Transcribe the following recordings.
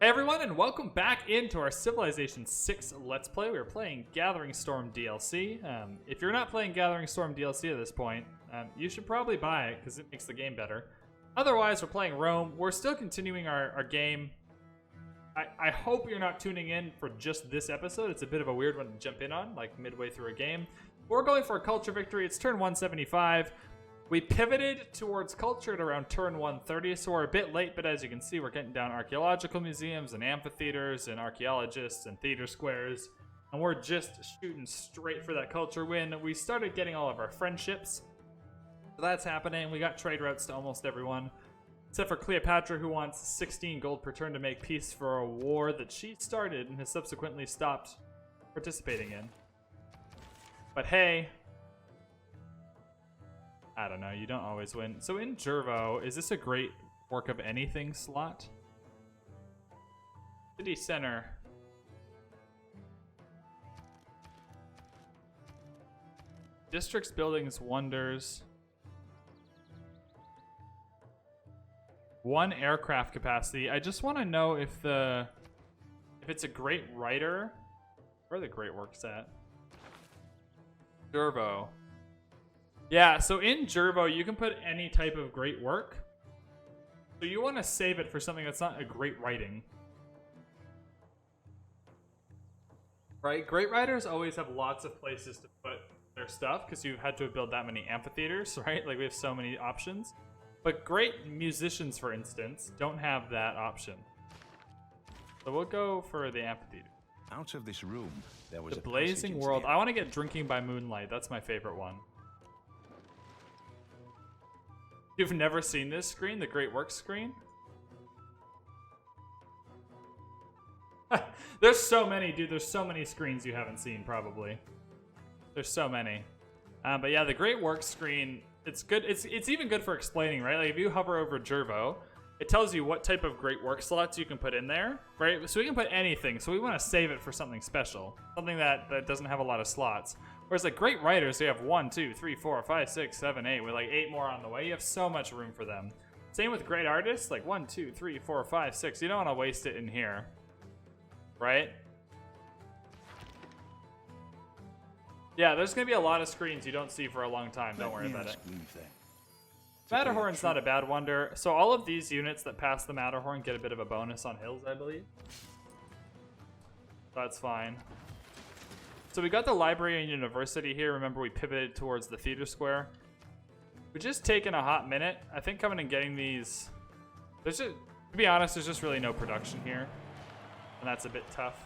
Hey everyone, and welcome back into our Civilization 6 Let's Play. We're playing Gathering Storm DLC. If you're not playing Gathering Storm DLC at this point, you should probably buy it because it makes the game better. Otherwise, we're playing Rome. We're still continuing our game. I hope you're not tuning in for just this episode. It's a bit of a weird one to jump in on, like midway through a game. We're going for a culture victory. It's turn 175. We pivoted towards culture at around turn 130, so we're a bit late, but as you can see, we're getting down archaeological museums and amphitheaters and archaeologists and theater squares, and we're just shooting straight for that culture win. We started getting all of our friendships, so that's happening. We got trade routes to almost everyone, except for Cleopatra, who wants 16 gold per turn to make peace for a war that she started and has subsequently stopped participating in. But hey, I don't know, you don't always win. So in Jervo, is this a great work of anything slot? City center. Districts, buildings, wonders. 1 aircraft capacity. I just want to know if it's a great writer. Where are the great works at? Jervo. Yeah, so in Jervo, you can put any type of great work. So you want to save it for something that's not a great writing. Right? Great writers always have lots of places to put their stuff because you've had to build that many amphitheaters, right? Like we have so many options. But great musicians, for instance, don't have that option. So we'll go for the amphitheater. Out of this room, there was the Blazing World. I want to get Drinking by Moonlight. That's my favorite one. You've never seen this screen, the Great Works screen? There's so many, dude. There's so many screens you haven't seen, probably. There's so many. But yeah, the Great Works screen, it's good. It's even good for explaining, right? Like if you hover over Jervo, it tells you what type of Great Work slots you can put in there, right? So we can put anything. So we want to save it for something special, something that doesn't have a lot of slots. Whereas like great writers, you have 1, 2, 3, 4, 5, 6, 7, 8, with like 8 more on the way. You have so much room for them. Same with great artists, like 1, 2, 3, 4, 5, 6. You don't want to waste it in here, right? Yeah, there's gonna be a lot of screens you don't see for a long time. Don't worry about it. Matterhorn's not a bad wonder. So all of these units that pass the Matterhorn get a bit of a bonus on hills, I believe. That's fine. So we got the library and university here. Remember, we pivoted towards the theater square. We've just taken a hot minute. I think coming and getting these... There's just, to be honest, there's just really no production here. And that's a bit tough.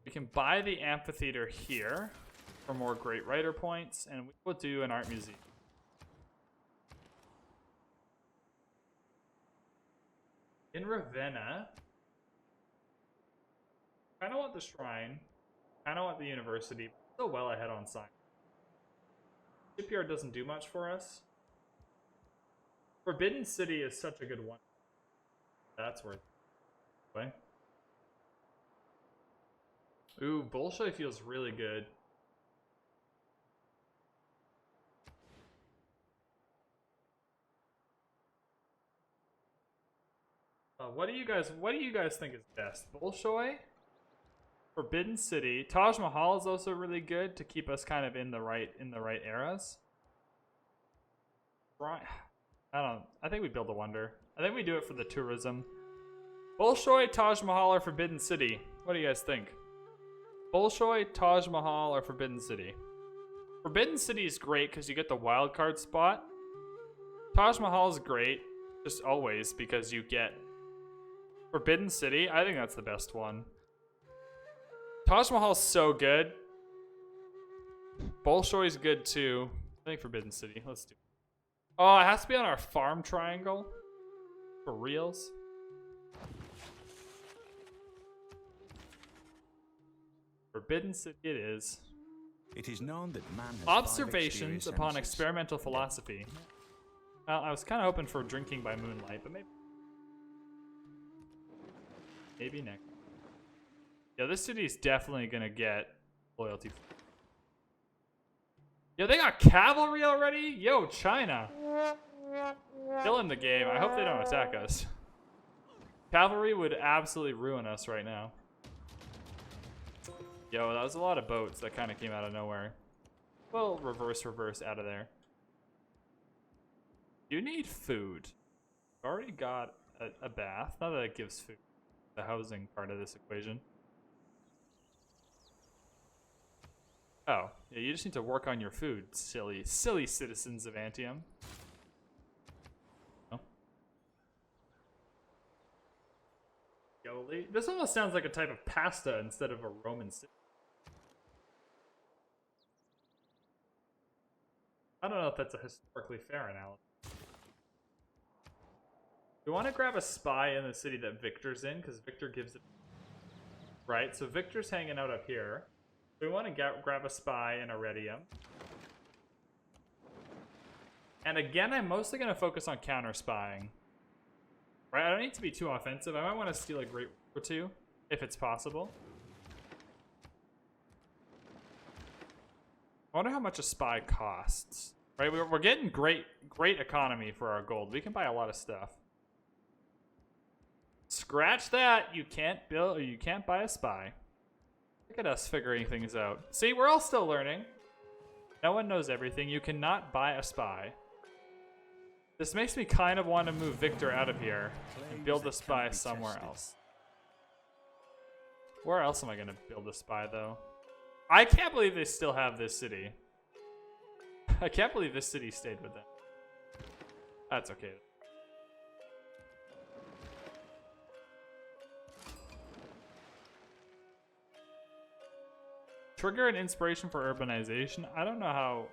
We can buy the amphitheater here for more great writer points. And we will do an art museum. In Ravenna... Kind of want the shrine, kind of want the university, still well ahead on science. Shipyard doesn't do much for us. Forbidden City is such a good one. That's worth it. Ooh, Bolshoi feels really good. What do you guys think is best? Bolshoi? Forbidden City. Taj Mahal is also really good to keep us kind of in the right eras. Right. I think we build a wonder. I think we do it for the tourism. Bolshoi, Taj Mahal, or Forbidden City? What do you guys think? Bolshoi, Taj Mahal, or Forbidden City? Forbidden City is great because you get the wild card spot. Taj Mahal is great, just always, because you get Forbidden City. I think that's the best one. Taj Mahal's so good. Bolshoi's good too. I think Forbidden City. Let's do it. Oh, it has to be on our farm triangle. For reals. Forbidden City it is. It is known that man has Observations upon experimental philosophy. Well, I was kind of hoping for Drinking by Moonlight, but maybe next. Yeah, this city is definitely gonna get loyalty. Yo, they got cavalry already? Yo, China. Still in the game. I hope they don't attack us. Cavalry would absolutely ruin us right now. Yo, that was a lot of boats that kind of came out of nowhere. Well, reverse out of there. You need food. Already got a bath. Not that it gives food. The housing part of this equation. Oh, yeah, you just need to work on your food, silly citizens of Antium. Oh. Yoli. This almost sounds like a type of pasta instead of a Roman city. I don't know if that's a historically fair analogy. We want to grab a spy in the city that Victor's in, because Victor gives it... Right, so Victor's hanging out up here. We want to grab a spy in Iridium. And again, I'm mostly going to focus on counter-spying. Right, I don't need to be too offensive. I might want to steal a Great War or two, if it's possible. I wonder how much a spy costs. Right, we're getting great economy for our gold. We can buy a lot of stuff. Scratch that. You can't build, or you can't buy a spy. Look at us figuring things out. See, we're all still learning. No one knows everything. You cannot buy a spy. This makes me kind of want to move Victor out of here and build a spy somewhere else. Where else am I going to build a spy, though? I can't believe they still have this city. I can't believe this city stayed with them. That's okay. Trigger an inspiration for urbanization. I don't know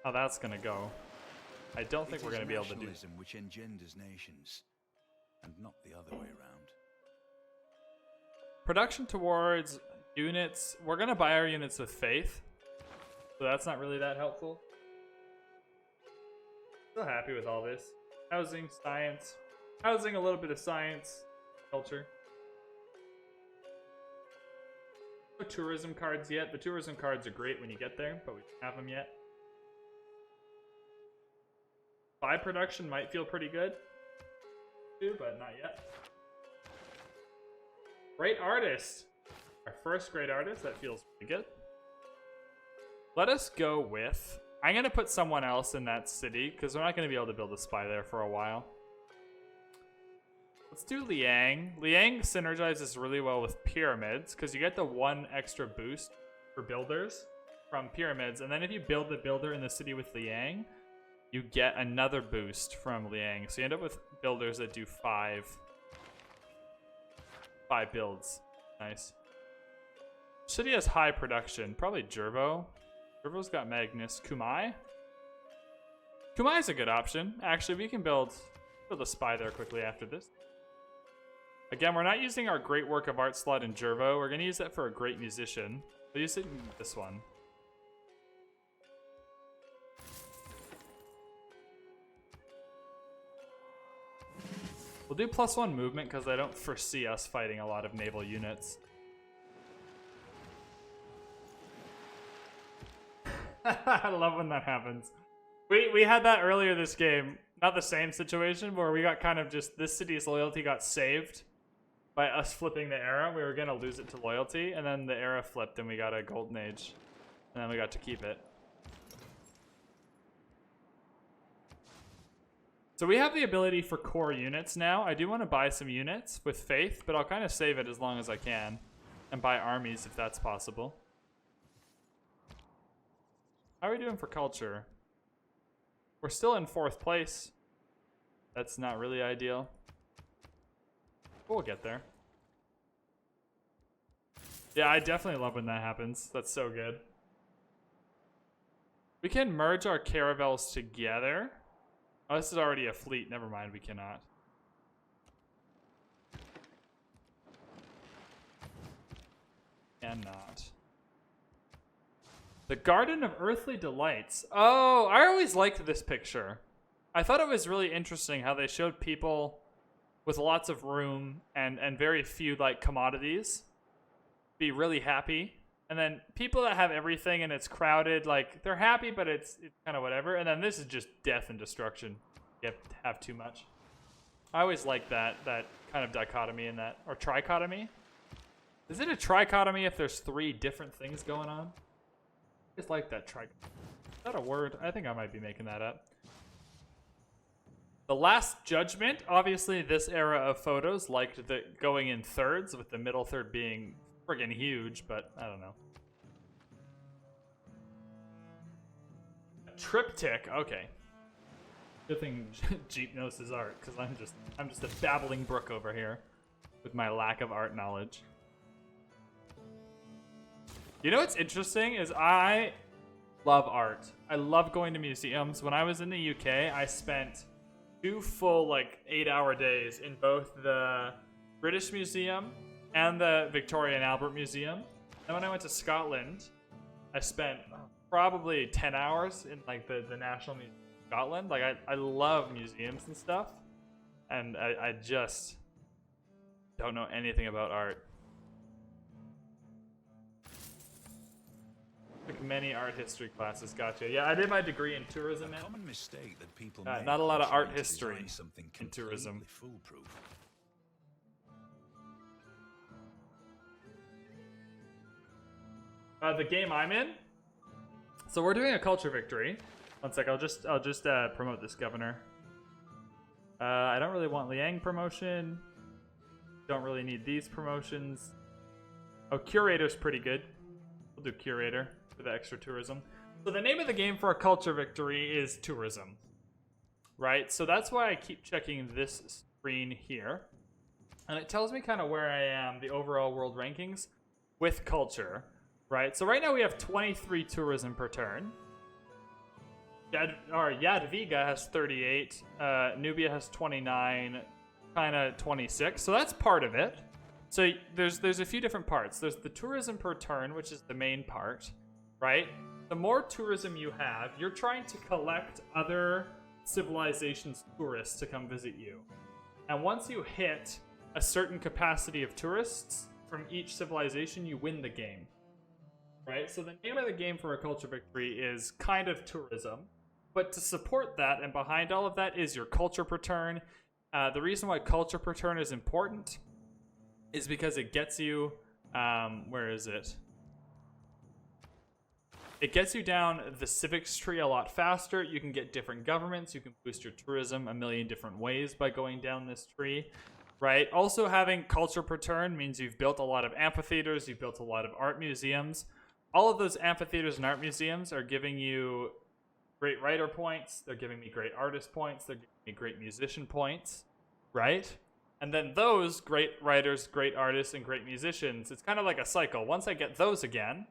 how that's gonna go. I don't think we're gonna be able to do it. Which engenders nations, and not the other way around. Production towards units. We're gonna buy our units with faith, so that's not really that helpful. Still happy with all this. Housing, science. Housing, a little bit of science, culture. No tourism cards yet. The tourism cards are great when you get there, but we don't have them yet. Spy production might feel pretty good, too, but not yet. Great artist. Our first great artist. That feels pretty good. Let us go with... I'm going to put someone else in that city, because we're not going to be able to build a spy there for a while. Let's do Liang. Liang synergizes really well with pyramids because you get the 1 extra boost for builders from pyramids. And then if you build the builder in the city with Liang, you get another boost from Liang. So you end up with builders that do 5 builds. Nice. City has high production. Probably Jervo. Jervo's got Magnus. Kumai? Kumai's a good option. Actually, we can build a spy there quickly after this. Again, we're not using our great work of art slot in Jervo. We're going to use that for a great musician. We'll use it in this one. We'll do +1 movement because I don't foresee us fighting a lot of naval units. I love when that happens. We had that earlier this game. Not the same situation, where we got kind of just... This city's loyalty got saved by us flipping the era. We were going to lose it to loyalty, and then the era flipped and we got a golden age. And then we got to keep it. So we have the ability for core units now. I do want to buy some units with faith, but I'll kind of save it as long as I can. And buy armies if that's possible. How are we doing for culture? We're still in 4th place. That's not really ideal. We'll get there. Yeah, I definitely love when that happens. That's so good. We can merge our caravels together. Oh, this is already a fleet. Never mind, we cannot. Cannot. The Garden of Earthly Delights. Oh, I always liked this picture. I thought it was really interesting how they showed people with lots of room and very few like commodities be really happy. And then people that have everything and it's crowded, like they're happy, but it's kind of whatever. And then this is just death and destruction. You have too much. I always like that kind of dichotomy in that, or trichotomy. Is it a trichotomy if there's 3 different things going on? I just like that trichotomy. Is that a word? I think I might be making that up. The Last Judgment, obviously this era of photos liked the going in thirds, with the middle third being friggin' huge, but I don't know. A triptych, okay. Good thing Jeep knows his art, because I'm just a babbling brook over here with my lack of art knowledge. You know what's interesting is I love art. I love going to museums. When I was in the UK, I spent 2 full 8-hour days in both the British Museum and the Victoria and Albert Museum. And when I went to Scotland, I spent probably 10 hours in the National Museum of Scotland. I love museums and stuff, and I just don't know anything about art. Took many art history classes. Gotcha. Yeah, I did my degree in tourism. A common mistake that people not a lot of art history in tourism. Foolproof. The game I'm in. So we're doing a culture victory. One sec. I'll just promote this governor. I don't really want Liang promotion. Don't really need these promotions. Oh, curator's pretty good. We'll do curator for the extra tourism. So the name of the game for a culture victory is tourism, right? So that's why I keep checking this screen here, and it tells me kind of where I am, the overall world rankings with culture, right? So right now we have 23 tourism per turn. Yadviga has 38, Nubia has 29, China 26. So that's part of it. So there's a few different parts. There's the tourism per turn, which is the main part, right? The more tourism you have, you're trying to collect other civilizations' tourists to come visit you. And once you hit a certain capacity of tourists from each civilization, you win the game, right? So the name of the game for a culture victory is kind of tourism. But to support that and behind all of that is your culture per turn. The reason why culture per turn is important is because it gets you, where is it? It gets you down the civics tree a lot faster. You can get different governments. You can boost your tourism a million different ways by going down this tree, right? Also, having culture per turn means you've built a lot of amphitheaters. You've built a lot of art museums. All of those amphitheaters and art museums are giving you great writer points. They're giving me great artist points. They're giving me great musician points, right? And then those great writers, great artists, and great musicians, it's kind of like a cycle. Once I get those again,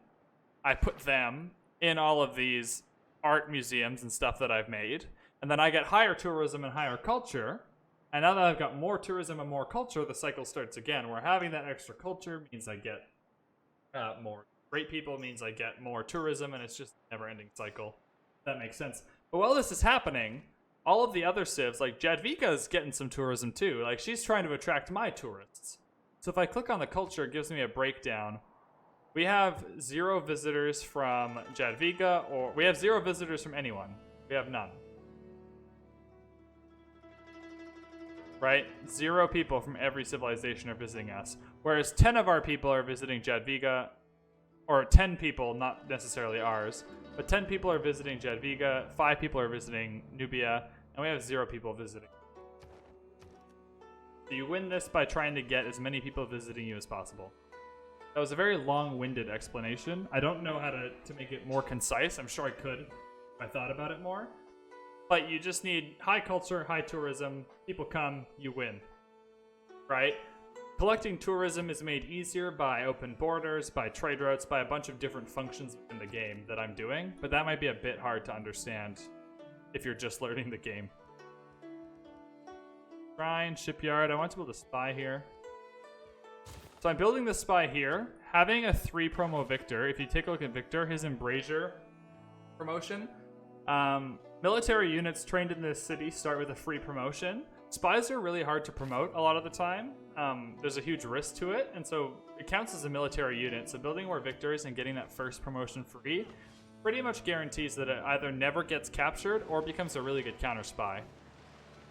I put them in all of these art museums and stuff that I've made. And then I get higher tourism and higher culture. And now that I've got more tourism and more culture, the cycle starts again. Where having that extra culture means I get more great people, means I get more tourism, and it's just a never-ending cycle. That makes sense. But while this is happening, all of the other civs, like Jadvika's getting some tourism too. Like, she's trying to attract my tourists. So if I click on the culture, it gives me a breakdown. We have 0 visitors from Jadviga, or we have 0 visitors from anyone. We have none. Right? 0 people from every civilization are visiting us. Whereas 10 of our people are visiting Jadviga, or 10 people, not necessarily ours, but 10 people are visiting Jadviga, 5 people are visiting Nubia, and we have 0 people visiting. So you win this by trying to get as many people visiting you as possible. That was a very long-winded explanation. I don't know how to make it more concise. I'm sure I could if I thought about it more. But you just need high culture, high tourism, people come, you win. Right? Collecting tourism is made easier by open borders, by trade routes, by a bunch of different functions in the game that I'm doing, but that might be a bit hard to understand if you're just learning the game. Shrine, shipyard, I want to build a spy here. So I'm building the spy here, having a 3 promo Victor. If you take a look at Victor, his Embrasure promotion. Military units trained in this city start with a free promotion. Spies are really hard to promote a lot of the time. There's a huge risk to it, and so it counts as a military unit. So building more victors and getting that first promotion free pretty much guarantees that it either never gets captured or becomes a really good counter spy.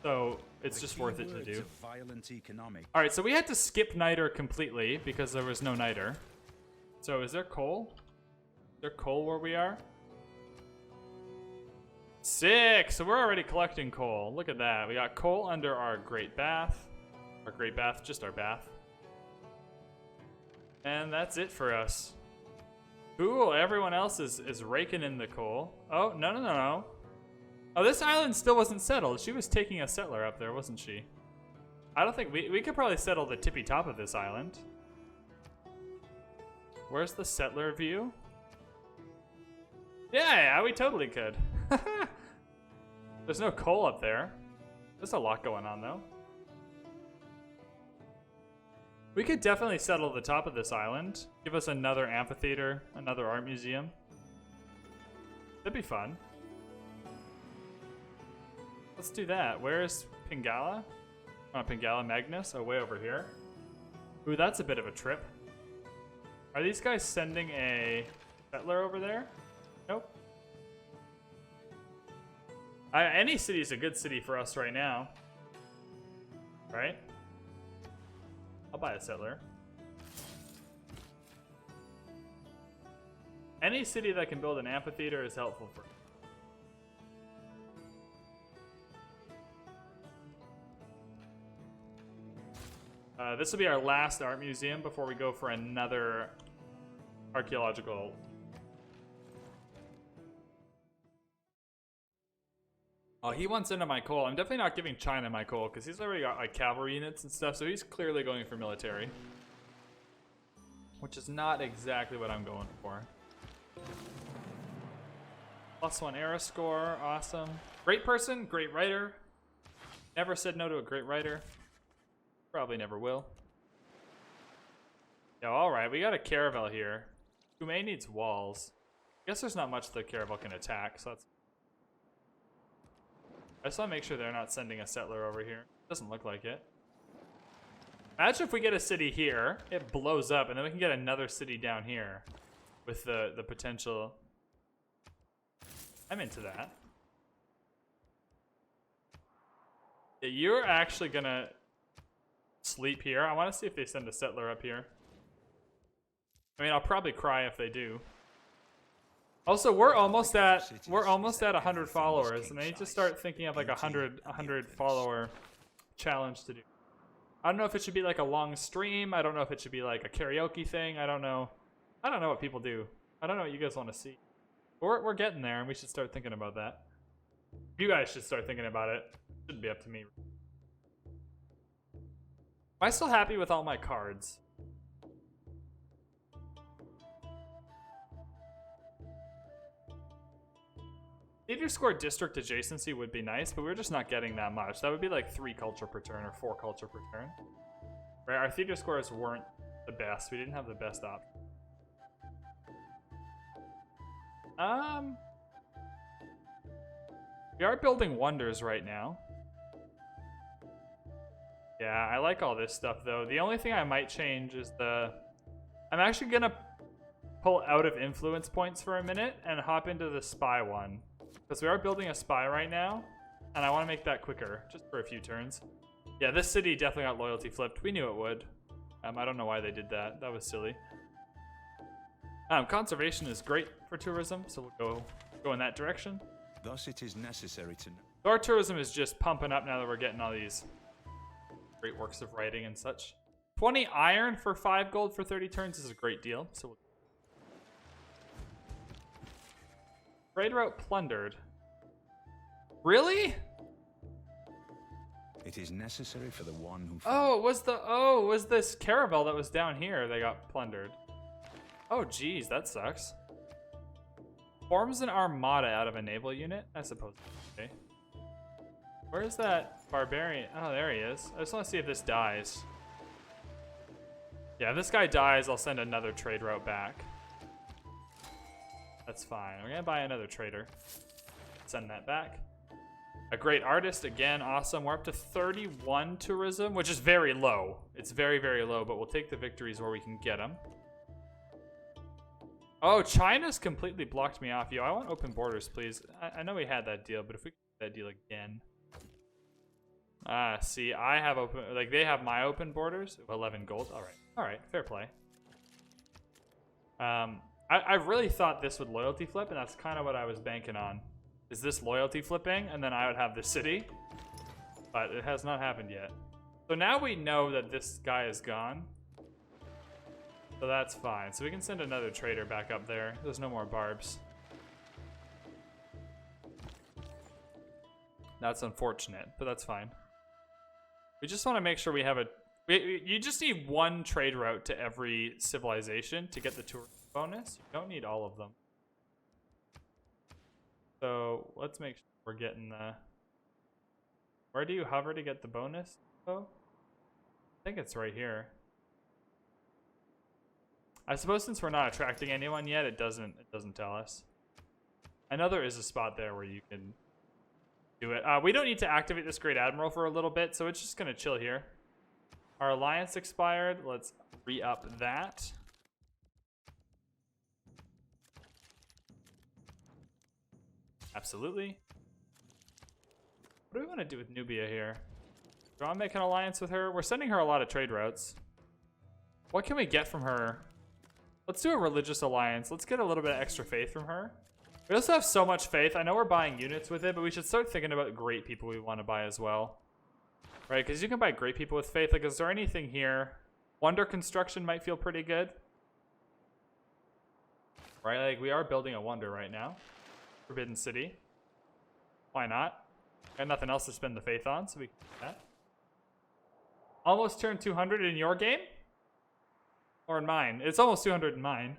So It's just worth it to do. Violent economic. All right, so we had to skip niter completely because there was no niter. So is there coal? Is there coal where we are? Sick! So we're already collecting coal. Look at that. We got coal under our great bath. Our great bath, just our bath. And that's it for us. Cool, everyone else is raking in the coal. Oh, no. Oh, this island still wasn't settled. She was taking a settler up there, wasn't she? I don't think we could probably settle the tippy top of this island. Where's the settler view? Yeah, we totally could. There's no coal up there. There's a lot going on, though. We could definitely settle the top of this island. Give us another amphitheater, another art museum. That'd be fun. Let's do that. Where's Pingala? Pingala Magnus? Oh, way over here. Ooh, that's a bit of a trip. Are these guys sending a settler over there? Nope. Any city's a good city for us right now. Right? I'll buy a settler. Any city that can build an amphitheater is helpful for. This will be our last art museum before we go for another archaeological. Oh, he wants into my coal. I'm definitely not giving China my coal because he's already got like cavalry units and stuff, so he's clearly going for military. Which is not exactly what I'm going for. +1 era score, awesome. Great person, great writer. Never said no to a great writer. Probably never will. Yeah, alright, we got a caravel here. Kume needs walls. I guess there's not much the caravel can attack, so that's... I just want to make sure they're not sending a settler over here. Doesn't look like it. Imagine if we get a city here, it blows up, and then we can get another city down here with the potential. I'm into that. Yeah, you're actually gonna sleep here. I want to see if they send a settler up here. I mean, I'll probably cry if they do. Also, we're almost at 100 followers, and I need to start thinking of like a 100 follower challenge to do. I don't know if it should be like a long stream. I don't know if it should be like a karaoke thing. I don't know what people do. I don't know what you guys want to see. We're getting there, and we should start thinking about that. You guys should start thinking about it. Shouldn't be up to me. Am I still happy with all my cards? Theater score district adjacency would be nice, but we're just not getting that much. That would be like 3 culture per turn or 4 culture per turn. Right, our theater scores weren't the best. We didn't have the best option. We are building wonders right now. Yeah, I like all this stuff though. The only thing I might change is I'm actually gonna pull out of influence points for a minute and hop into the spy one. Because we are building a spy right now, and I want to make that quicker, just for a few turns. Yeah, this city definitely got loyalty flipped. We knew it would. I don't know why they did that. That was silly. Conservation is great for tourism, so we'll go in that direction. Thus it is necessary to... So our tourism is just pumping up now that we're getting all these great works of writing and such. 20 iron for 5 gold for 30 turns is a great deal. So we'll... Trade route plundered. Really? It is necessary for the one who... Oh, it was this caravel that was down here that got plundered. Oh, geez, that sucks. Forms an armada out of a naval unit? I suppose. Okay. Where's that barbarian? Oh, there he is. I just want to see if this dies. Yeah, if this guy dies, I'll send another trade route back. That's fine. We're gonna buy another trader. Send that back. A great artist, again, awesome. We're up to 31 tourism, which is very low. It's very, very low, but we'll take the victories where we can get them. Oh, China's completely blocked me off. Yo, I want open borders, please. I know we had that deal, but if we get that deal again. See, I have open, like they have my open borders. 11 gold. All right, fair play. I really thought this would loyalty flip, and that's kind of what I was banking on. Is this loyalty flipping, and then I would have the city, but it has not happened yet. So now we know that this guy is gone, so that's fine. So we can send another trader back up there. There's no more barbs. That's unfortunate, but that's fine. We just want to make sure we have a... You just need one trade route to every civilization to get the tour bonus. You don't need all of them. So let's make sure we're getting the... Where do you hover to get the bonus? Oh, I think it's right here. I suppose since we're not attracting anyone yet, it doesn't tell us. I know there is a spot there where you can do it. We don't need to activate this Great Admiral for a little bit, so it's just gonna chill here. Our alliance expired. Let's re-up that. Absolutely. What do we want to do with Nubia here? Do I want to make an alliance with her? We're sending her a lot of trade routes. What can we get from her? Let's do a religious alliance. Let's get a little bit of extra faith from her. We also have so much faith. I know we're buying units with it, but we should start thinking about great people we want to buy as well. Right, because you can buy great people with faith. Like, is there anything here? Wonder construction might feel pretty good. Right, like we are building a wonder right now. Forbidden City. Why not? Got nothing else to spend the faith on, so we can do that. Almost turned 200 in your game? Or in mine? It's almost 200 in mine.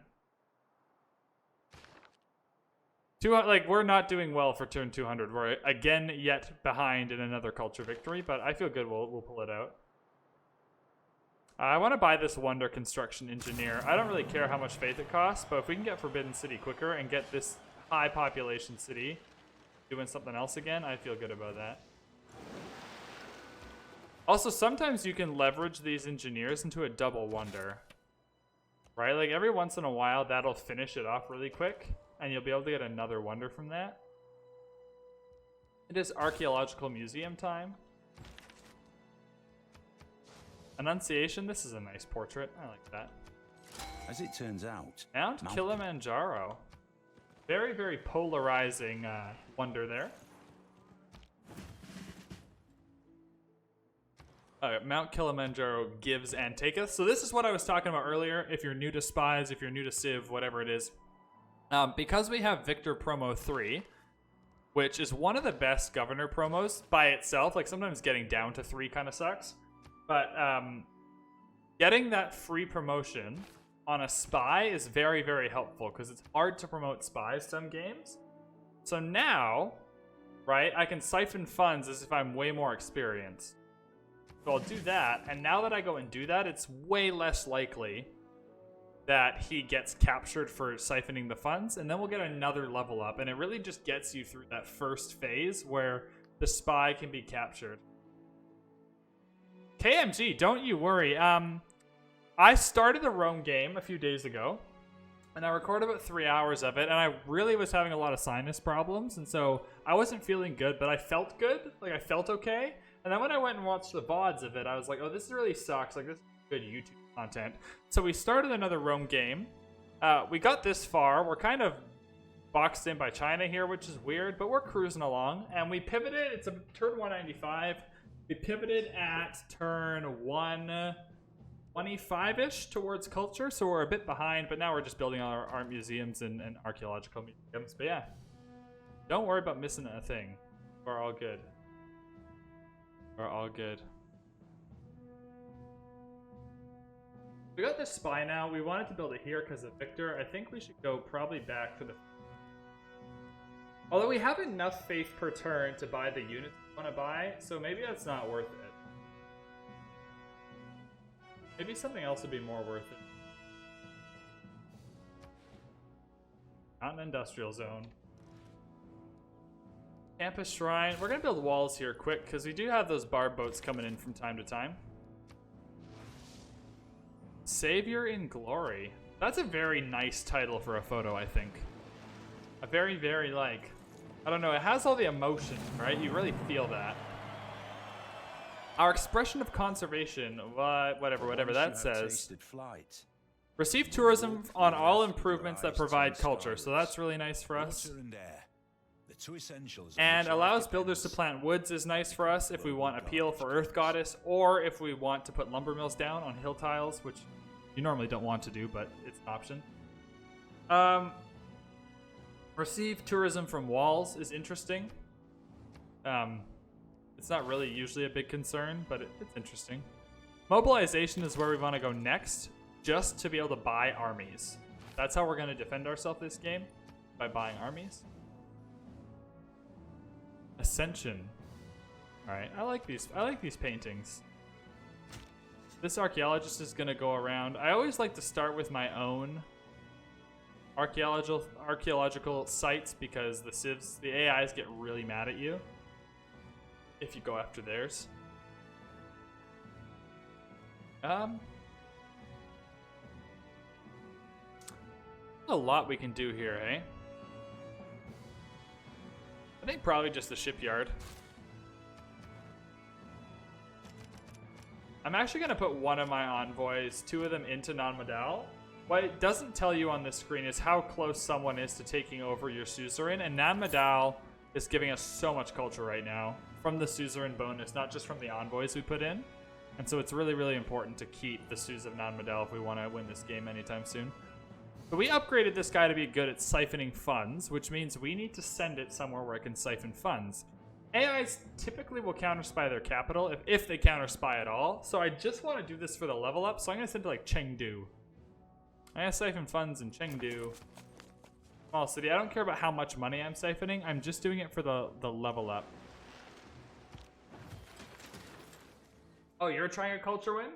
Like, we're not doing well for turn 200. We're again yet behind in another culture victory, but I feel good we'll pull it out. I want to buy this Wonder Construction Engineer. I don't really care how much faith it costs, but if we can get Forbidden City quicker and get this high population city doing something else again, I feel good about that. Also, sometimes you can leverage these engineers into a double wonder. Right? Like, every once in a while, that'll finish it off really quick. And you'll be able to get another wonder from that. It is archaeological museum time. Annunciation. This is a nice portrait. I like that. As it turns out, Mount Kilimanjaro. Very, very polarizing wonder there. Mount Kilimanjaro gives and taketh. So this is what I was talking about earlier. If you're new to Spies, if you're new to Civ, whatever it is. Because we have Victor Promo 3, which is one of the best governor promos by itself. Like, sometimes getting down to 3 kind of sucks. But getting that free promotion on a spy is very, very helpful because it's hard to promote spies some games. So now, right, I can siphon funds as if I'm way more experienced. So I'll do that, and now that I go and do that, it's way less likely that he gets captured for siphoning the funds, and then we'll get another level up, and it really just gets you through that first phase where the spy can be captured. KMG, don't you worry. I started the Rome game a few days ago, and I recorded about 3 hours of it, and I really was having a lot of sinus problems, and so I wasn't feeling good, but I felt good. Like, I felt okay. And then when I went and watched the VODs of it, I was like, oh, this really sucks. Like, this is good YouTube content. So we started another Rome game. We got this far. We're kind of boxed in by China here, which is weird, but we're cruising along. And we pivoted. It's a turn 195. We pivoted at turn 125-ish towards culture, so we're a bit behind, but now we're just building our art museums and archaeological museums. But yeah, don't worry about missing a thing. We're all good. We're all good. We got this spy now. We wanted to build it here because of Victor. I think we should go probably back to the... Although we have enough faith per turn to buy the units we want to buy, so maybe that's not worth it. Maybe something else would be more worth it. Not an industrial zone. Campus Shrine. We're going to build walls here quick because we do have those barb boats coming in from time to time. Savior in Glory. That's a very nice title for a photo, I think. A very, very, like... I don't know, it has all the emotion, right? You really feel that. Our expression of conservation, whatever that says. Receive tourism on all improvements that provide culture, so that's really nice for us. And allows builders to plant woods is nice for us if we want appeal for Earth Goddess, or if we want to put lumber mills down on hill tiles, which you normally don't want to do, but it's an option. Receive tourism from walls is interesting. It's not really usually a big concern, but it's interesting. Mobilization is where we want to go next, just to be able to buy armies. That's how we're going to defend ourselves this game, by buying armies. Ascension. All right, I like these paintings. This archaeologist is going to go around. I always like to start with my own archaeological sites because the AIs get really mad at you if you go after theirs. A lot we can do here, eh? I think probably just the shipyard. I'm actually going to put one of my envoys, 2 of them, into Non-Modal. What it doesn't tell you on this screen is how close someone is to taking over your suzerain, and Non-Modal is giving us so much culture right now from the suzerain bonus, not just from the envoys we put in. And so it's really, really important to keep the Suz of Non-Modal if we want to win this game anytime soon. But we upgraded this guy to be good at siphoning funds, which means we need to send it somewhere where it can siphon funds. AIs typically will counter-spy their capital, if they counter-spy at all. So I just want to do this for the level up, so I'm going to send it to like Chengdu. I'm going to siphon funds in Chengdu. Small city. I don't care about how much money I'm siphoning. I'm just doing it for the level up. Oh, you're trying a culture win?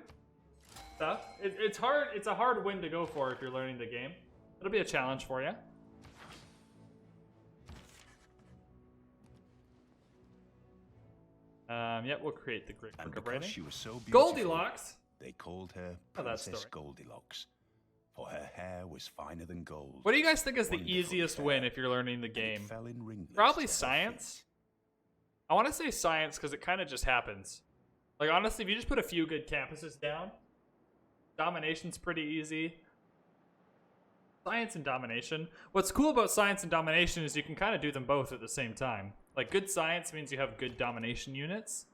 Stuff. It's hard. It's a hard win to go for if you're learning the game. It'll be a challenge for you. Yep, we'll create the grid And for because writing. she was so beautiful, Goldilocks. they called her Oh, that's Princess story. Goldilocks, for her hair was finer than gold. What do you guys think is the Wonderfully easiest fair, win if you're learning the and it game? fell in ringlets Probably to her science. feet. I want to say science because it kind of just happens. Like, honestly, if you just put a few good campuses down, domination's pretty easy. Science and domination. What's cool about science and domination is you can kind of do them both at the same time. Like, good science means you have good domination units.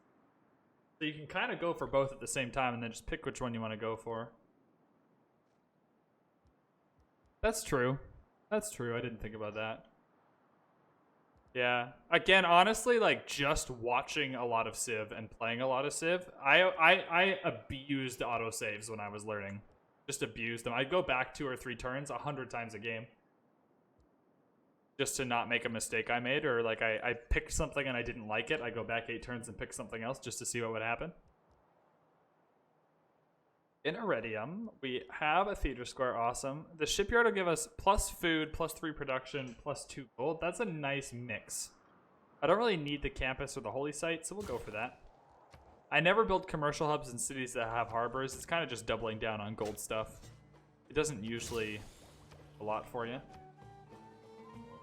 So you can kind of go for both at the same time and then just pick which one you want to go for. That's true. That's true. I didn't think about that. Yeah. Again, honestly, like, just watching a lot of Civ and playing a lot of Civ, I abused autosaves when I was learning. Just abused them. I'd go back 2 or 3 turns 100 times a game. Just to not make a mistake I made, or like I picked something and I didn't like it. I go back 8 turns and pick something else just to see what would happen. In Iridium, we have a theater square. Awesome. The shipyard will give us plus food, plus 3 production, plus 2 gold. That's a nice mix. I don't really need the campus or the holy site, so we'll go for that. I never build commercial hubs in cities that have harbors. It's kind of just doubling down on gold stuff. It doesn't usually a lot for you.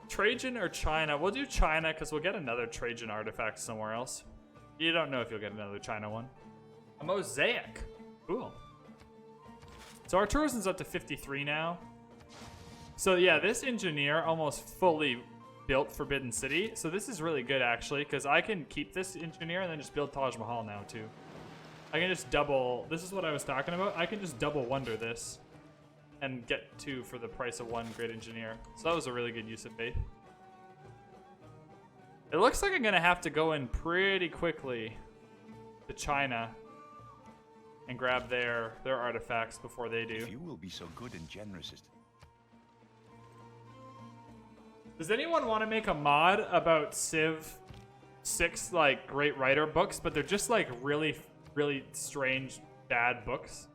Trajan or China? We'll do China because we'll get another Trajan artifact somewhere else. You don't know if you'll get another China one. A mosaic. Cool. So our tourism's up to 53 now. So yeah, this engineer almost fully built Forbidden City. So this is really good actually because I can keep this engineer and then just build Taj Mahal now too. I can just double. This is what I was talking about. I can just double wonder this and get 2 for the price of 1 great engineer. So that was a really good use of faith. It looks like I'm gonna have to go in pretty quickly to China and grab their artifacts before they do. If you will be so good and generous as Does anyone want to make a mod about Civ 6 like great writer books, but they're just like really, really strange bad books?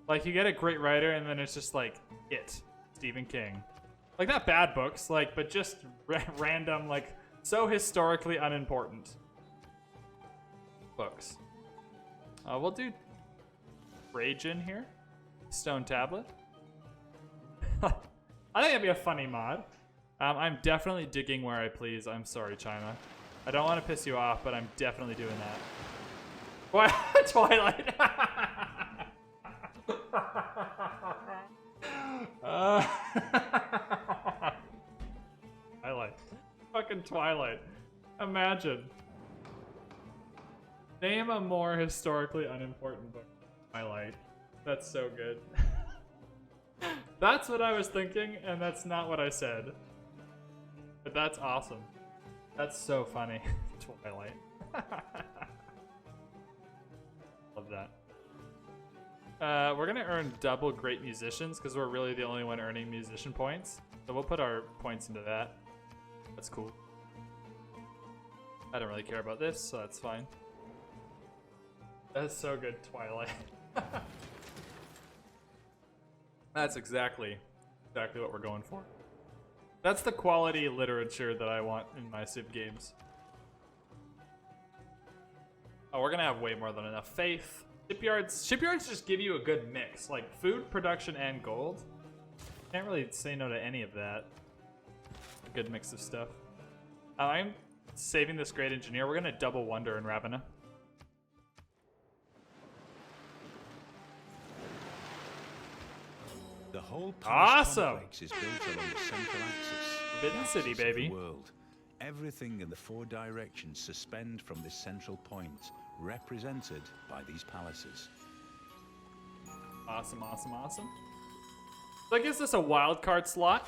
Like, you get a great writer, and then it's just like, Stephen King. Like, not bad books, like, but just random, like, so historically unimportant books. We'll do Trajan here. Stone tablet. I think it'd be a funny mod. I'm definitely digging where I please. I'm sorry, China. I don't want to piss you off, but I'm definitely doing that. Twilight. Twilight. Fucking Twilight. Imagine. Name a more historically unimportant book. Twilight. That's so good. That's what I was thinking, and that's not what I said. But that's awesome. That's so funny. Twilight. Love that. We're gonna earn double great musicians because we're really the only one earning musician points. So we'll put our points into that. That's cool. I don't really care about this, so that's fine. That's so good, Twilight. That's exactly what we're going for. That's the quality literature that I want in my Civ games. Oh, we're gonna have way more than enough faith. Shipyards just give you a good mix, like food, production, and gold. Can't really say no to any of that. A good mix of stuff. I'm saving this great engineer. We're gonna double wonder in Ravenna. The whole awesome complex is built along the central axis. Forbidden City, baby. World. Everything in the four directions suspend from this central point, represented by these palaces. Awesome, awesome, awesome. So that gives us a wild card slot,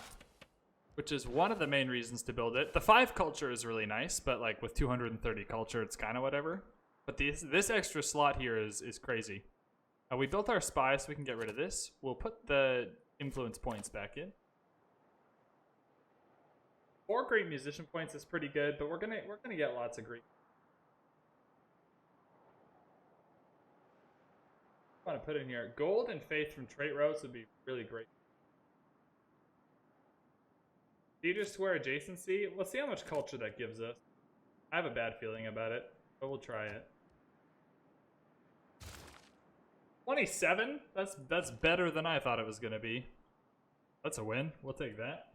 which is one of the main reasons to build it. The 5 culture is really nice, but like with 230 culture, it's kind of whatever. But this extra slot here is crazy. We built our spy, so we can get rid of this. We'll put the influence points back in. 4 great musician points is pretty good, but we're gonna get lots of great. I want to put in here gold and faith from trait routes would be really great. Theater square adjacency. Let's see how much culture that gives us. I have a bad feeling about it, but we'll try it. 27? That's better than I thought it was gonna be. That's a win. We'll take that.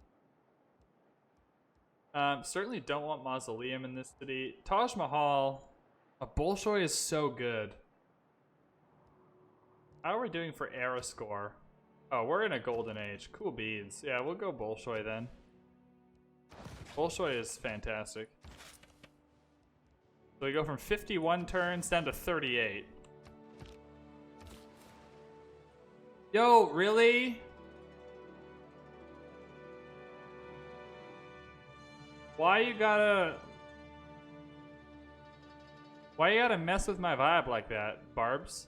Certainly don't want Mausoleum in this city. Taj Mahal. A Bolshoi is so good. How are we doing for era score? Oh, we're in a golden age. Cool beads. Yeah, we'll go Bolshoi then. Bolshoi is fantastic. So we go from 51 turns down to 38. Yo, really? Why you gotta mess with my vibe like that, Barbs?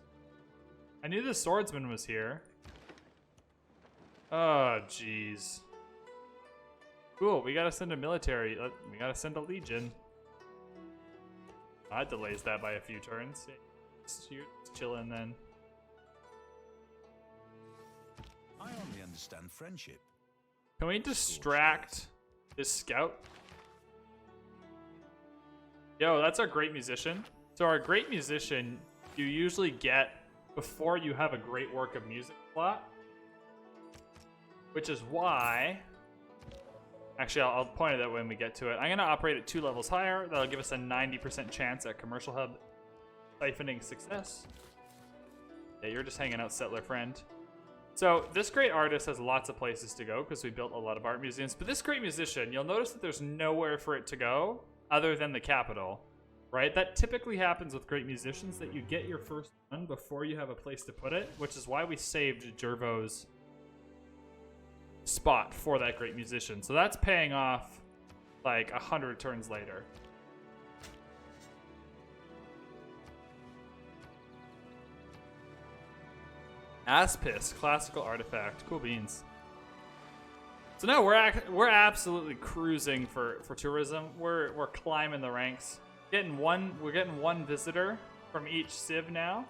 I knew the swordsman was here. Oh, jeez. Cool, we gotta send a military. We gotta send a legion. That delays that by a few turns. You're just chilling then. I only understand friendship. Can we distract this scout? Yo, that's our great musician. So our great musician, you usually get before you have a great work of music slot. Which is why... Actually, I'll point it out when we get to it. I'm going to operate at 2 levels higher. That'll give us a 90% chance at Commercial Hub siphoning success. Yeah, you're just hanging out, settler friend. So this great artist has lots of places to go because we built a lot of art museums. But this great musician, you'll notice that there's nowhere for it to go other than the capital, right? That typically happens with great musicians, that you get your first one before you have a place to put it, which is why we saved Jervo's spot for that great musician. So that's paying off like 100 turns later. Aspis, classical artifact. Cool beans. So no, we're absolutely cruising for tourism. We're climbing the ranks. We're getting one visitor from each civ now.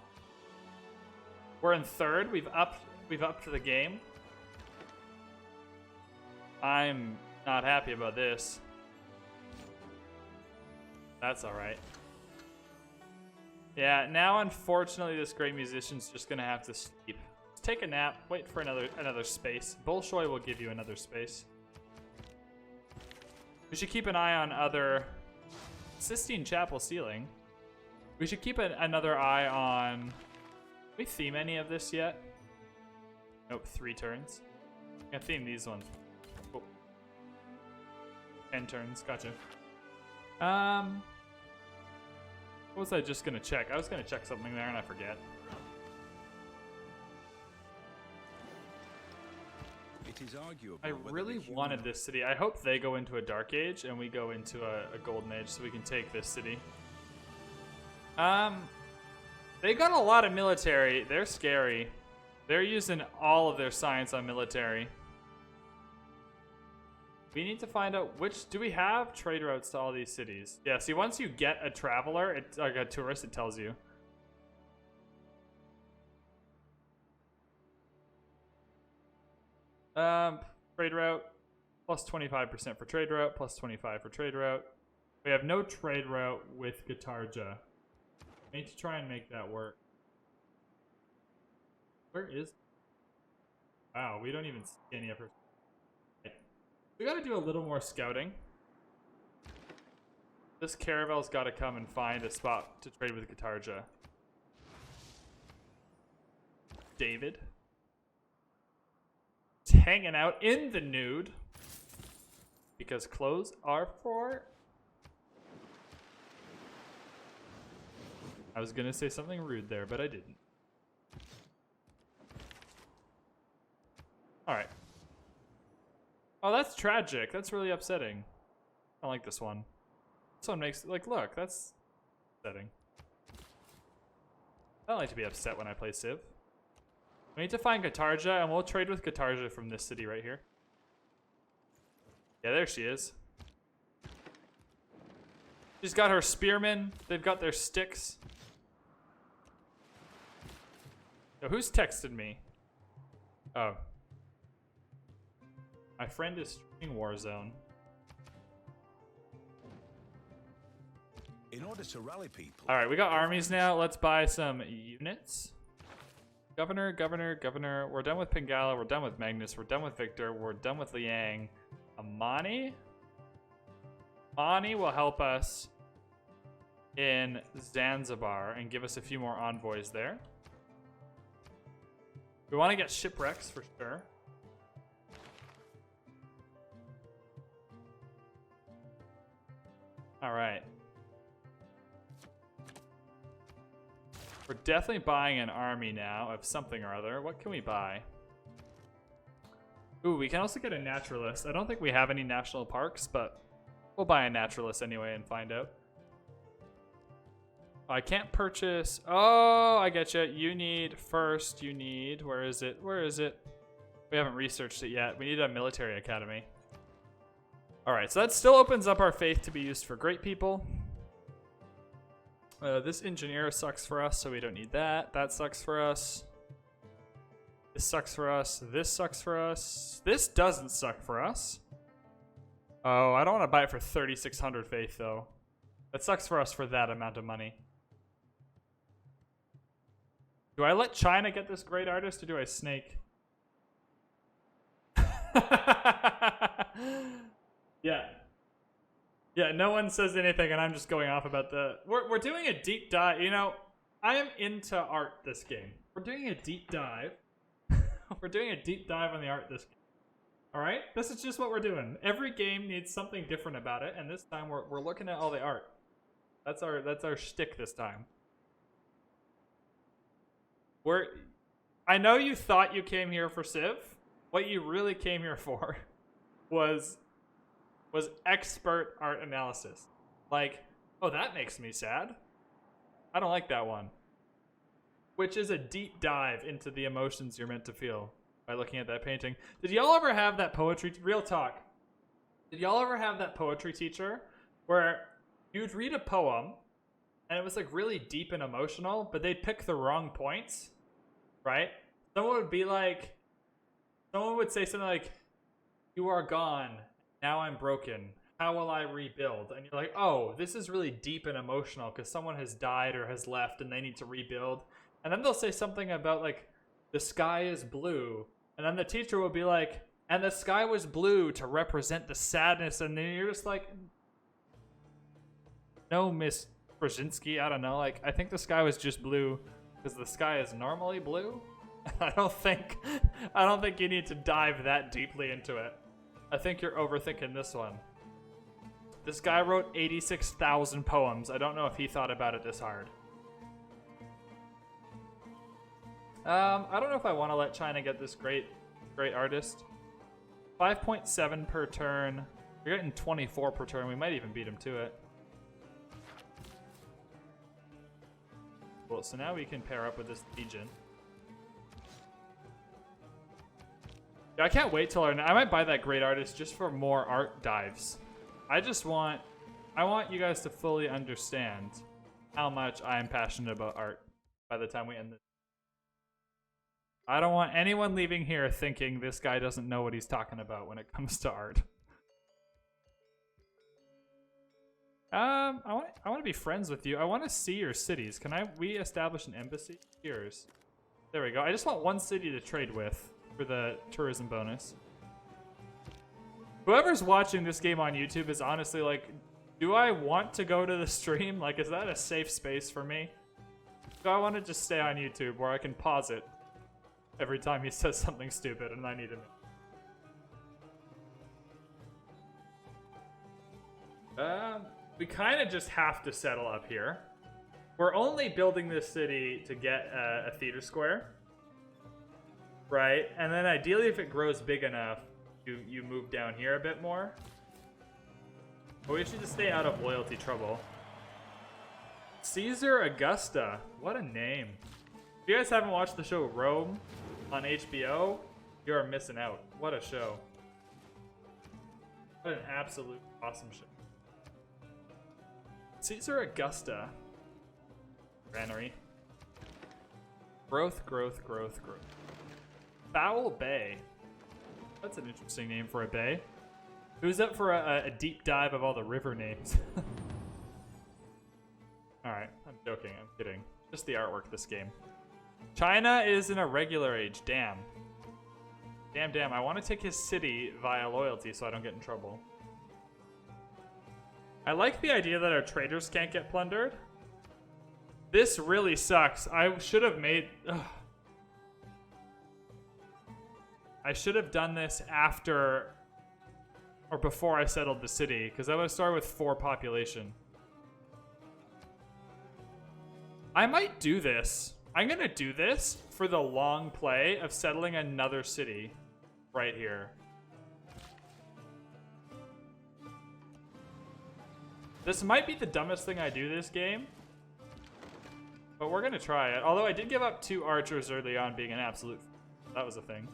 We're in 3rd. We've upped to the game. I'm not happy about this. That's all right. Yeah, now unfortunately this great musician's just gonna have to sleep. Take a nap, wait for another space. Bolshoi will give you another space. We should keep an eye on other Sistine Chapel ceiling. We should keep another eye on... Can we theme any of this yet? Nope, 3 turns. I can theme these ones. Oh. 10 turns, gotcha. What was I just gonna check? I was gonna check something there and I forget. It is arguable. I really wanted this city. I hope they go into a dark age and we go into a golden age so we can take this city. They got a lot of military. They're scary. They're using all of their science on military. We need to find out which... Do we have trade routes to all these cities? Yeah, see, once you get a traveler, it's like a tourist, it tells you. Trade route, plus 25% for trade route, plus 25 for trade route. We have no trade route with Gatarja. We need to try and make that work. Where is... Wow, we don't even see any of her... We gotta do a little more scouting. This caravel's gotta come and find a spot to trade with Gatarja. David. He's hanging out in the nude. Because clothes are for... I was gonna say something rude there, but I didn't. Alright. Oh, that's tragic. That's really upsetting. I don't like this one. This one makes... Like, look, that's upsetting. I don't like to be upset when I play Civ. We need to find Gatarja, and we'll trade with Gatarja from this city right here. Yeah, there she is. She's got her spearmen. They've got their sticks. Yo, who's texted me? Oh. My friend is streaming Warzone. In order to rally people. All right, we got armies now. Let's buy some units. Governor, governor, governor. We're done with Pingala. We're done with Magnus. We're done with Victor. We're done with Liang. Amani? Amani will help us in Zanzibar and give us a few more envoys there. We want to get shipwrecks for sure. All right. We're definitely buying an army now of something or other. What can we buy? Ooh, we can also get a naturalist. I don't think we have any national parks, but we'll buy a naturalist anyway and find out. Oh, I can't purchase... Oh, I get you. You need first, you need... Where is it? Where is it? We haven't researched it yet. We need a military academy. Alright, so that still opens up our faith to be used for great people. This engineer sucks for us, so we don't need that. That sucks for us. This sucks for us. This sucks for us. This doesn't suck for us. Oh, I don't want to buy it for 3,600 faith, though. That sucks for us for that amount of money. Do I let China get this great artist, or do I snake? Yeah. Yeah, no one says anything, and I'm just going off about the... We're doing a deep dive. You know, I am into art this game. We're doing a deep dive. We're doing a deep dive on the art this game. All right? This is just what we're doing. Every game needs something different about it, and this time we're looking at all the art. That's our shtick this time. I know you thought you came here for Civ. What you really came here for was expert art analysis. Like, oh, that makes me sad. I don't like that one. Which is a deep dive into the emotions you're meant to feel by looking at that painting. Did y'all ever have that poetry... Real talk. Did y'all ever have that poetry teacher where you'd read a poem and it was like really deep and emotional, but they'd pick the wrong points, right? Someone would say something like, "You are gone. Now I'm broken. How will I rebuild?" And you're like, oh, this is really deep and emotional because someone has died or has left and they need to rebuild. And then they'll say something about like, the sky is blue. And then the teacher will be like, and the sky was blue to represent the sadness. And then you're just like, no, Miss Brzezinski, I don't know. Like, I think the sky was just blue because the sky is normally blue. I don't think you need to dive that deeply into it. I think you're overthinking this one. This guy wrote 86,000 poems. I don't know if he thought about it this hard. I don't know if I want to let China get this great artist. 5.7 per turn. We're getting 24 per turn. We might even beat him to it. Cool, so now we can pair up with this Legion. Yeah, I can't wait till I might buy that great artist just for more art dives. I want you guys to fully understand how much I am passionate about art by the time we end this. I don't want anyone leaving here thinking this guy doesn't know what he's talking about when it comes to art. I want to be friends with you. I want to see your cities. Can we establish an embassy? Yours. There we go. I just want one city to trade with for the tourism bonus. Whoever's watching this game on YouTube is honestly like, do I want to go to the stream? Like, is that a safe space for me? Do I want to just stay on YouTube where I can pause it every time he says something stupid and I need to know? We kind of just have to settle up here. We're only building this city to get a theater square. Right? And then ideally if it grows big enough, you move down here a bit more. But we should just stay out of loyalty trouble. Caesar Augusta. What a name. If you guys haven't watched the show Rome on HBO, you are missing out. What a show. What an absolute awesome show. Caesar Augusta. Granary. Growth, growth, growth, growth. Foul Bay. That's an interesting name for a bay. Who's up for a deep dive of all the river names? Alright, I'm joking, I'm kidding. Just the artwork this game. China is in a regular age, damn. Damn, I want to take his city via loyalty so I don't get in trouble. I like the idea that our traders can't get plundered. This really sucks. I should have made... Ugh. I should have done this after or before I settled the city, because I would have started with 4 population. I might do this. I'm going to do this for the long play of settling another city right here. This might be the dumbest thing I do this game, but we're going to try it. Although I did give up 2 archers early on being an absolute... That was a thing.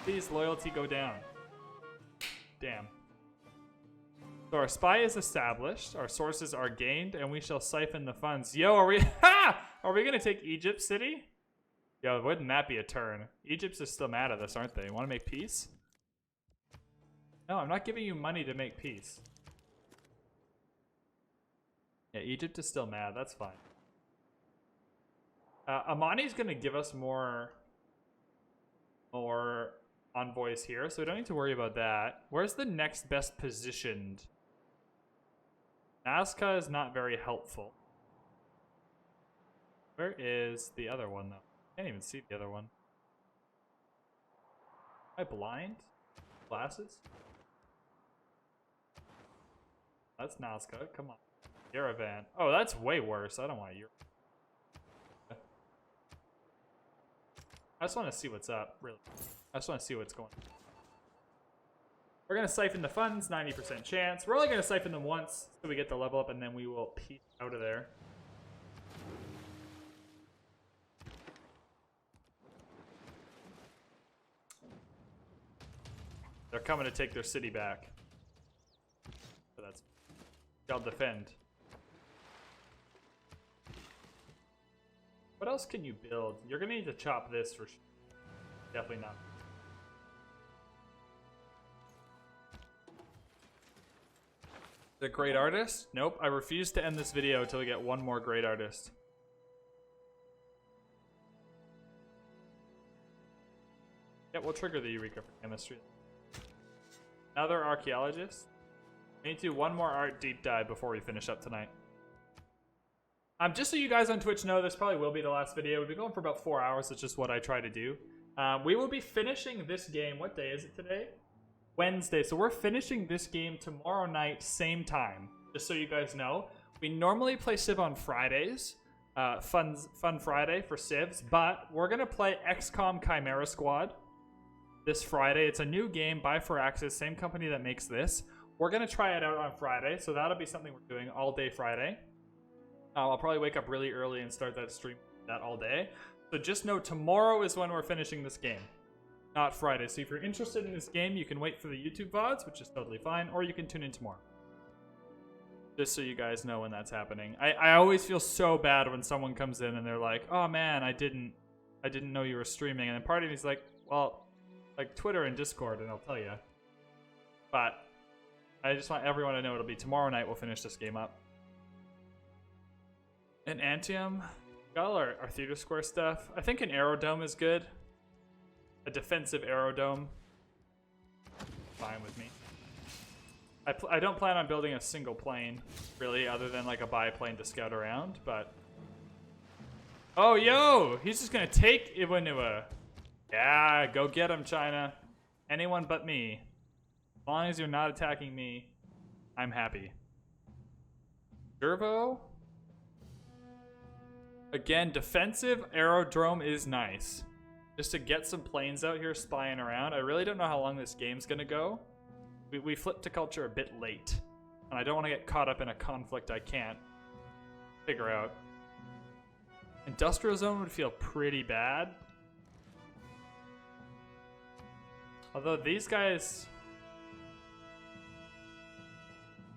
Please, loyalty go down. Damn. So our spy is established, our sources are gained, and we shall siphon the funds. Yo, are we... Ha! Are we gonna take Egypt City? Yo, wouldn't that be a turn? Egypt's is still mad at us, aren't they? Want to make peace? No, I'm not giving you money to make peace. Yeah, Egypt is still mad. That's fine. Amani's gonna give us more envoys here, so we don't need to worry about that. Where's the next best positioned? Nazca is not very helpful. Where is the other one, though? I can't even see the other one. Am I blind? Glasses? That's Nazca. Come on. Yerevan. Oh, that's way worse. I don't want Yerevan. I just want to see what's up, really. I just want to see what's going on. We're going to siphon the funds, 90% chance. We're only going to siphon them once so we get the level up, and then we will peek out of there. They're coming to take their city back. So that's... I'll defend. What else can you build? You're going to need to chop this for sure. Definitely not. The great artist? Nope. I refuse to end this video until we get one more great artist. Yeah, we'll trigger the Eureka for chemistry. Another archaeologist. We need to do one more art deep dive before we finish up tonight. Just so you guys on Twitch know, this probably will be the last video. We've been going for about 4 hours. That's just what I try to do. We will be finishing this game. What day is it today? Wednesday. So we're finishing this game tomorrow night, same time. Just so you guys know. We normally play Civ on Fridays. Fun Friday for Civs. But we're going to play XCOM Chimera Squad this Friday. It's a new game by Firaxis, same company that makes this. We're going to try it out on Friday. So that'll be something we're doing all day Friday. I'll probably wake up really early and start that stream all day. So just know tomorrow is when we're finishing this game, not Friday. So if you're interested in this game, you can wait for the YouTube VODs, which is totally fine, or you can tune in tomorrow. Just so you guys know when that's happening. I always feel so bad when someone comes in and they're like, "Oh man, I didn't know you were streaming," and then part of me's like, "Well, like Twitter and Discord, and I'll tell you." But I just want everyone to know it'll be tomorrow night. We'll finish this game up. An Antium, got all our theater square stuff. I think an aerodome is good. A defensive aerodome, fine with me. I don't plan on building a single plane, really, other than like a biplane to scout around. But oh, yo, he's just gonna take Iwanua. Yeah, go get him, China. Anyone but me. As long as you're not attacking me, I'm happy. Dervo. Again, defensive aerodrome is nice. Just to get some planes out here spying around. I really don't know how long this game's gonna go. We flipped to culture a bit late. And I don't want to get caught up in a conflict I can't figure out. Industrial zone would feel pretty bad. Although these guys...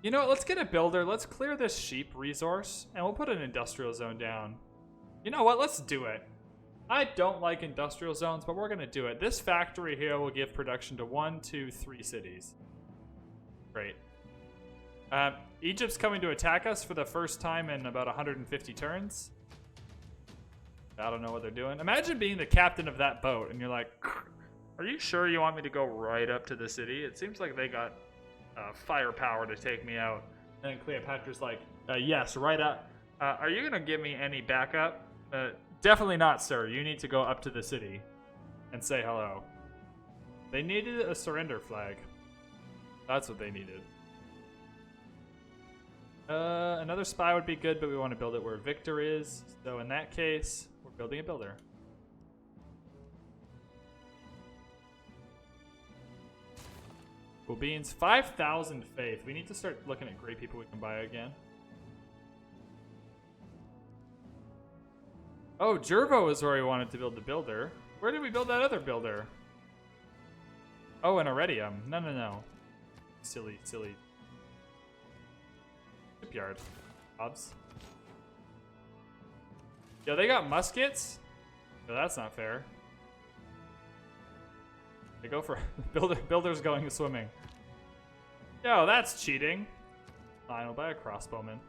You know what, let's get a builder. Let's clear this sheep resource. And we'll put an industrial zone down. You know what? Let's do it. I don't like industrial zones, but we're going to do it. This factory here will give production to 1, 2, 3 cities. Great. Egypt's coming to attack us for the first time in about 150 turns. I don't know what they're doing. Imagine being the captain of that boat, and you're like, "Are you sure you want me to go right up to the city? It seems like they got firepower to take me out." And then Cleopatra's like, "Yes, right up. Are you going to give me any backup?" Definitely not, sir. You need to go up to the city and say hello. They needed a surrender flag. That's what they needed. Another spy would be good, but we want to build it where Victor is. So in that case, we're building a builder. Cool beans. 5,000 faith. We need to start looking at great people we can buy again. Oh, Jervo is where we wanted to build the builder. Where did we build that other builder? Oh, in Iridium. No. Silly. Shipyard. Hobbs. Yo, they got muskets? No, that's not fair. They go for builders going swimming. Yo, that's cheating. Fine, we'll buy a crossbowman.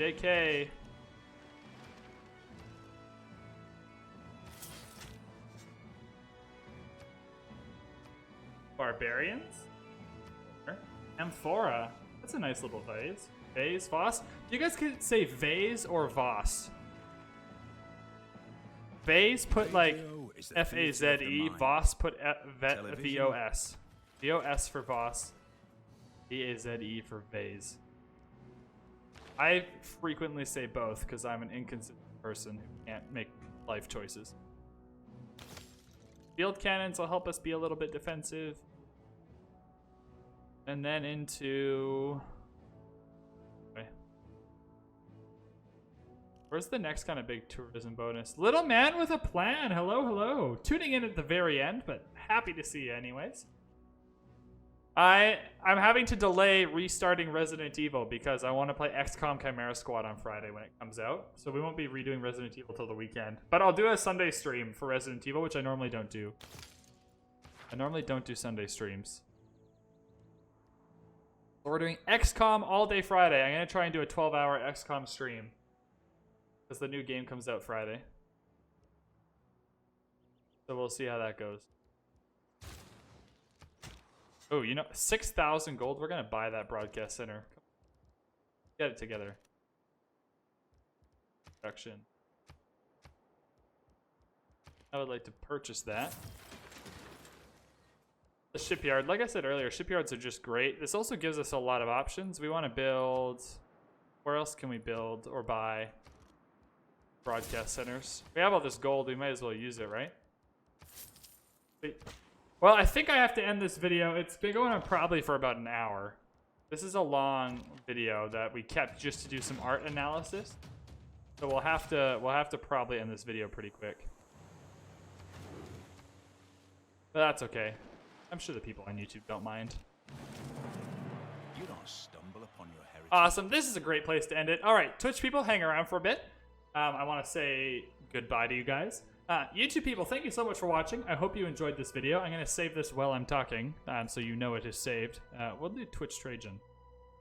JK. Barbarians? Amphora. That's a nice little vase. Vase, Voss. You guys could say vase or Voss. Vase put like F-A-Z-E. Voss put V-O-S. V-O-S for Voss. V-A-Z-E for vase. I frequently say both because I'm an inconsistent person who can't make life choices. Field cannons will help us be a little bit defensive. And then into... Okay. Where's the next kind of big tourism bonus? Little man with a plan. Hello. Tuning in at the very end, but happy to see you anyways. I'm having to delay restarting Resident Evil because I want to play XCOM Chimera Squad on Friday when it comes out. So we won't be redoing Resident Evil till the weekend. But I'll do a Sunday stream for Resident Evil, which I normally don't do. I normally don't do Sunday streams. So we're doing XCOM all day Friday. I'm going to try and do a 12-hour XCOM stream because the new game comes out Friday. So we'll see how that goes. Oh, you know, 6,000 gold. We're going to buy that broadcast center. Get it together. production. I would like to purchase that. The shipyard, like I said earlier, shipyards are just great. This also gives us a lot of options. We want to build, where else can we build or buy? Broadcast centers. We have all this gold, we might as well use it, right? Wait. Well, I think I have to end this video. It's been going on probably for about an hour. This is a long video that we kept just to do some art analysis. So we'll have to probably end this video pretty quick. But that's okay. I'm sure the people on YouTube don't mind. You don't stumble upon your heritage. Awesome. This is a great place to end it. All right, Twitch people, hang around for a bit. I want to say goodbye to you guys. YouTube people, thank you so much for watching. I hope you enjoyed this video. I'm going to save this while I'm talking, so you know it is saved. We'll do Twitch Trajan.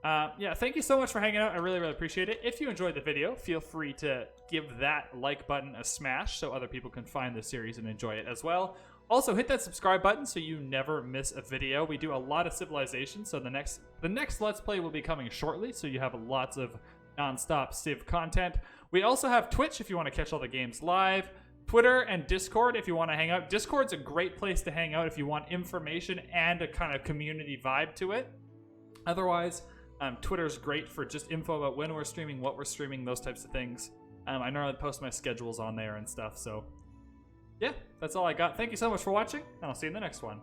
Yeah, thank you so much for hanging out. I really, really appreciate it. If you enjoyed the video, feel free to give that like button a smash so other people can find the series and enjoy it as well. Also, hit that subscribe button so you never miss a video. We do a lot of Civilization, so the next Let's Play will be coming shortly, so you have lots of non-stop Civ content. We also have Twitch if you want to catch all the games live, Twitter and Discord if you want to hang out. Discord's a great place to hang out if you want information and a kind of community vibe to it. Otherwise, Twitter's great for just info about when we're streaming, what we're streaming, those types of things. I normally post my schedules on there and stuff, so yeah, that's all I got. Thank you so much for watching, and I'll see you in the next one.